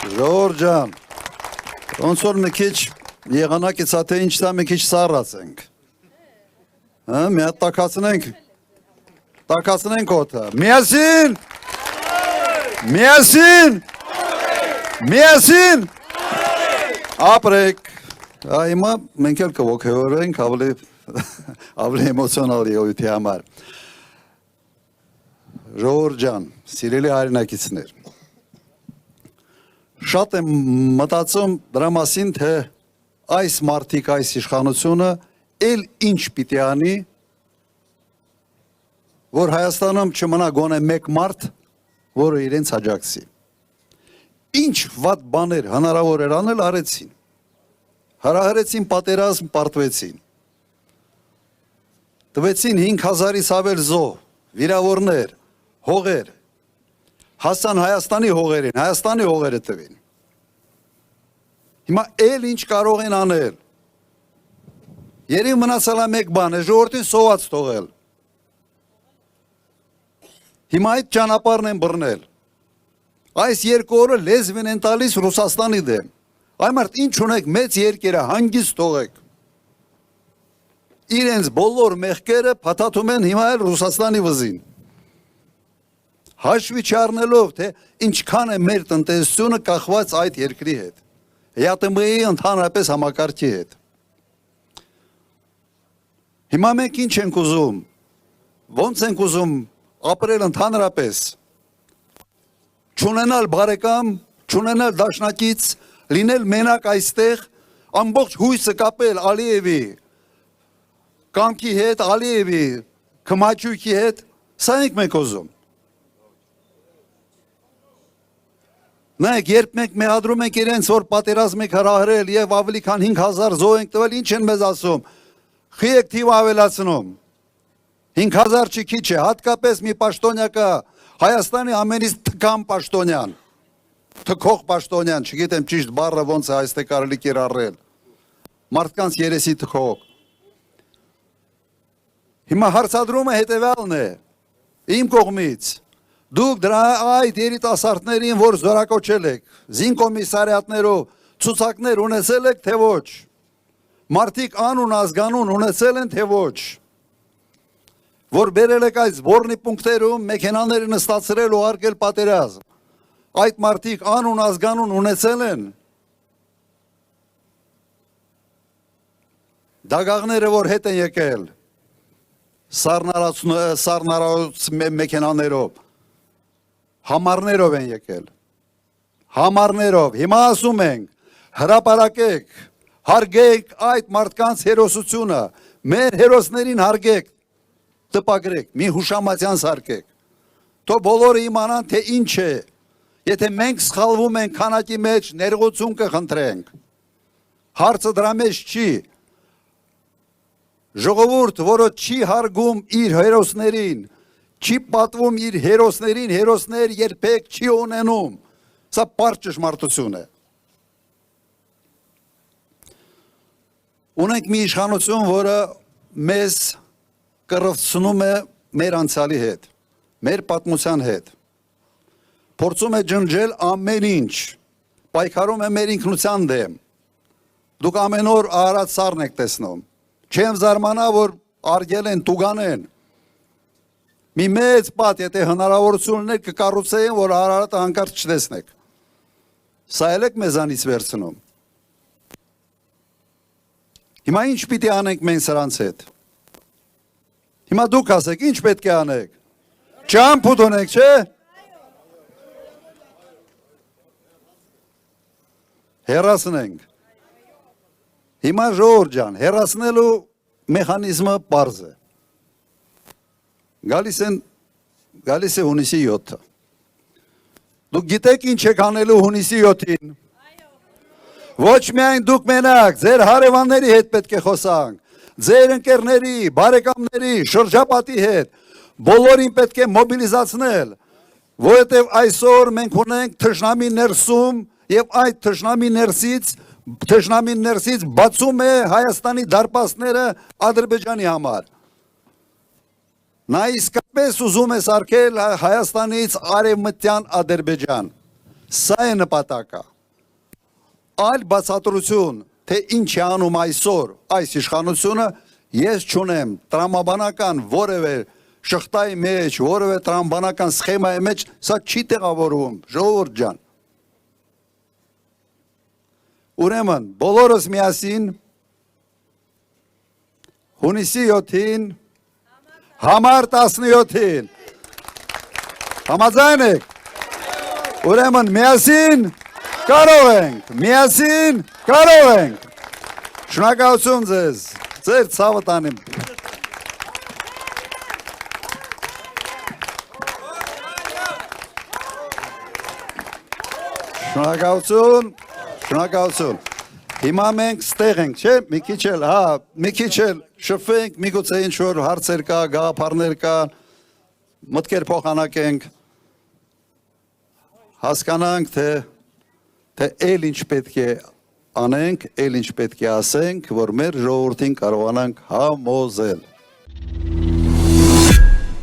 Ժողովուրդ ջան, ոնց որ մի քիչ եղանակից թե ինչ դա մի քիչ սառացենք։ Մի հատ տակացնենք օդը։ Միասին։ Ապրեք։ Հիմա մենք էլ կողքեորենք ավելի էմոցիոնալ եղույթի համար։ Ժողովուրդ ջան, սիրելի հայրենակիցներ, շատ եմ մտածում դրա մասին, թե այս մարդիկ, այս իշխանությունը էլ ինչ պիտի անի, որ Հայաստանում չմնա գոնե մեկ մարդ, որը իրենց աջակցի։ Ինչ վատ բաներ հնարավոր էր անել, արեցին։ Հրահրեցին պատերազմ, պարտվեցին։ Տվեցին 5000-ից ավել զոհ, վիրավորներ, հողեր, հասան Հայաստանի հողերին, Հայաստանի հողերը տվին։ Հիմա էլ ինչ կարող են անել։ Երևի մնացել է մեկ բան է, ժողովրդին սոված թողել։ Հիմա այդ ճանապարհն են բռնել։ Այս երկու օրը լեզվին են տալիս Ռուսաստանի դեմ։ Այ մարդ ինչ ունեք, մեծ երկերը հանգիստ թողեք։ Իրենց բոլոր մեղքերը փաթաթում են հիմա էլ Ռուսաստանի վզին։ Հաշվի չառնելով, թե ինչքան է մեր տնտեսությունը կախված այդ երկրի հետ, ԵԱՏՄ-ի ընդհանրապես համակարգի հետ։ Հիմա մենք ինչ ենք ուզում, ոնց ենք ուզում ապրել ընդհանրապես, չունենալ բարեկամ, չունենալ դաշնակից, լինել մենակ այստեղ, ամբողջ հույսը կապել Ալիևի կամքի հետ, Ալիևի քմաչույքի հետ, սա ենք մենք ուզում։ Նայեք, երբ մենք մեղադրում ենք իրենց, որ պատերազմ եք հրահրել եւ ավելի քան 5000 զոհ ենք տվել, ինչ են մեզ ասում։ Խի եք թիվ ավելացնում։ 5000 չի քիչ է, հատկապես մի պաշտոնյա կա, Հայաստանի ամենից թքամ պաշտոնյան, թքող պաշտոնյան, չգիտեմ ճիշտ բառը ոնց է այստեղ կարելի կիրառել։ Մարդկանց երեսի թքող։ Հիմա հարցադրումը հետևյալն է, իմ կողմից։ Դուք դրա այդ երիտասարդներին, որ զորակոչել եք, զինկոմիսարիատներով ցուցակներ ունեցել եք, թե ոչ։ Մարդիկ անուն ազգանուն ունեցել են, թե ոչ։ Որ բերել եք այդ զբորնի պունկտերում մեքենաները նստացրել ու արկել պատերազմ։ Այդ մարդիկ անուն ազգանուն ունեցել են։ Դագաղները, որ հետ են եկել, սառնարարոց մեքենաներով, համարներով են եկել, համարներով, հիմա ասում ենք, հրապարակեք, հարգեք այդ մարդկանց հերոսությունը, մեր հերոսներին հարգեք, տպագրեք, մի հուշամատյան սարքեք, թո բոլորը իմանան, թե ինչ է, եթե մենք սխալվում ենք քանակի մեջ, ներողություն կխնդրենք, հարցը դրա մեջ չի, ժողովուրդ, որը չի հարգում իր հերոսներին, չի պատվում իր հերոսներին, հերոսներ երբեք չի ունենում, սա պարզ ճշմարտություն է։ Ունենք մի իշխանություն, որը մեզ կռվցնում է մեր անցյալի հետ, մեր պատմության հետ, փորձում է ջնջել ամեն ինչ, պայքարում է մեր ինքնության դեմ, դուք ամեն օր Արարատ սառն եք տեսնում, չեմ զարմանա, որ արգել են, տուգանեն, մի մեծ պատ, եթե հնարավորություն ունեք կկառուցեին, որ Արարատը հանկարծ չտեսնեք, սա էլ եք մեզանից վերցնում, հիմա ինչ պիտի անենք մենք սրանց հետ, հիմա դուք ասեք, ինչ պետք է անեք, ճամփուտ ունեք, չէ, հեռացնենք, հիմա ժողովուրդ ջան, հեռացնելու մեխանիզմը պարզ է, գալիս է հունիսի 7-ը, դուք գիտեք ինչ եք անելու հունիսի 7-ին, ոչ միայն դուք մենակ, ձեր հարևանների հետ պետք է խոսանք, ձեր ընկերների, բարեկամների, շրջապատի հետ, բոլորին պետք է մոբիլիզացնել, որովհետև այսօր մենք ունենք թշնամի ներսում եւ այդ թշնամի ներսից բացում է Հայաստանի դարպասները Ադրբեջանի համար։ Նա իսկապես ուզում է սարքել Հայաստանից արևմտյան Ադրբեջան։ Սա է նպատակը։ Այլ բացատրություն, թե ինչ է անում այսօր այս իշխանությունը, ես չունեմ տրամաբանական որևէ շղթայի մեջ, որևէ տրամաբանական սխեմայի մեջ, սա չի տեղավորվում, ժողովուրդ ջան։ Ուրեմն, բոլորս միասին հունիսի 7-ին, համար 17-ին, համաձայն եք, ուրեմն միասին կարող ենք, միասին կարող ենք, շնորհակալություն ձեզ, ձեր ցավը տանեմ։ Շնորհակալություն, շնորհակալություն։ Հիմա մենք ստեղ ենք, չէ՞, մի քիչ էլ շփվենք, միգուցե ինչ-որ հարցեր կա, գաղափարներ կա, մտքեր փոխանակենք, հասկանանք, թե էլ ինչ պետք է անենք, էլ ինչ պետք է ասենք, որ մեր ժողովրդին կարողանանք համոզել։